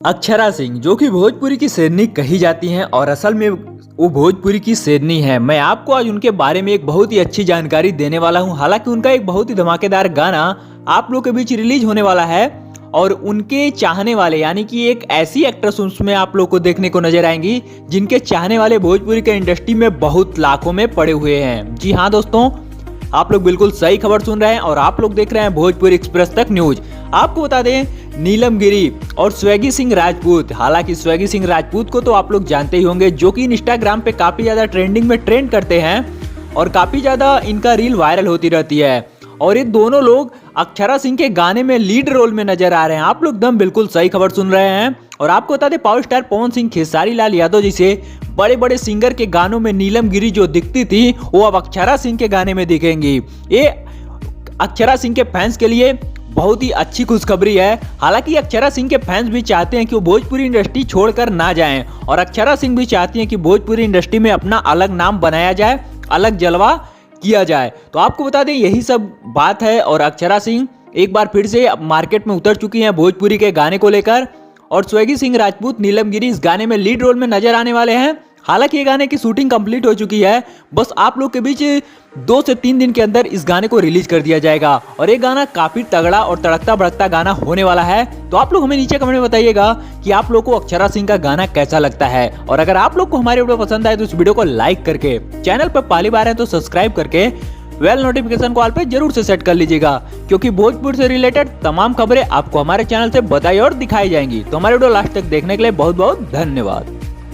अक्षरा सिंह जो कि भोजपुरी की शेरनी कही जाती हैं और असल में वो भोजपुरी की शेरनी है। मैं आपको आज उनके बारे में एक बहुत ही अच्छी जानकारी देने वाला हूं। हालांकि उनका एक बहुत ही धमाकेदार गाना आप लोग के बीच रिलीज होने वाला है और उनके चाहने वाले यानी कि एक ऐसी एक्ट्रेस उसमें आप लोग को देखने को नजर आएंगी जिनके चाहने वाले भोजपुरी के इंडस्ट्री में बहुत लाखों में पड़े हुए हैं। जी हाँ दोस्तों, आप लोग बिल्कुल सही खबर सुन रहे हैं और आप लोग देख रहे हैं भोजपुरी एक्सप्रेस तक न्यूज। आपको बता दें, नीलम गिरी और स्वैगी सिंह राजपूत, हालांकि स्वैगी सिंह राजपूत को तो आप लोग जानते ही होंगे, जो कि इंस्टाग्राम पे काफी ज्यादा ट्रेंडिंग में ट्रेंड करते हैं और काफी ज्यादा इनका रील वायरल होती रहती है। और ये दोनों लोग अक्षरा सिंह के गाने में लीड रोल में नजर आ रहे हैं। आप लोग दम बिल्कुल सही खबर सुन रहे हैं। और आपको बता दें, पावर स्टार पवन सिंह, खेसारी लाल यादव जैसे बड़े बड़े सिंगर के गानों में नीलम गिरी जो दिखती थी वो अब अक्षरा सिंह के गाने में दिखेंगी। ये अक्षरा सिंह के फैंस के लिए बहुत ही अच्छी खुशखबरी है। हालांकि अक्षरा सिंह के फैंस भी चाहते हैं कि वो भोजपुरी इंडस्ट्री छोड़कर ना जाएं और अक्षरा सिंह भी चाहती हैं कि भोजपुरी इंडस्ट्री में अपना अलग नाम बनाया जाए, अलग जलवा किया जाए। तो आपको बता दें यही सब बात है और अक्षरा सिंह एक बार फिर से मार्केट में उतर चुकी हैं भोजपुरी के गाने को लेकर और स्वैगी सिंह राजपूत, नीलम गिरी इस गाने में लीड रोल में नजर आने वाले हैं। हालांकि ये गाने की शूटिंग कंप्लीट हो चुकी है, बस आप लोग के बीच 2 से 3 दिन के अंदर इस गाने को रिलीज कर दिया जाएगा और ये गाना काफी तगड़ा और तड़कता भड़कता गाना होने वाला है। तो आप लोग हमें नीचे कमेंट में बताइएगा कि आप लोग को अक्षरा सिंह का गाना कैसा लगता है और अगर आप लोग को हमारी वीडियो पसंद आए तो इस वीडियो को लाइक करके, चैनल पर पहली बार है तो सब्सक्राइब करके वेल नोटिफिकेशन को ऑल पे जरूर से सेट कर लीजिएगा, क्योंकि भोजपुर से रिलेटेड तमाम खबरें आपको हमारे चैनल से बताई और दिखाई जाएंगी। तो हमारे वीडियो लास्ट तक देखने के लिए बहुत बहुत धन्यवाद।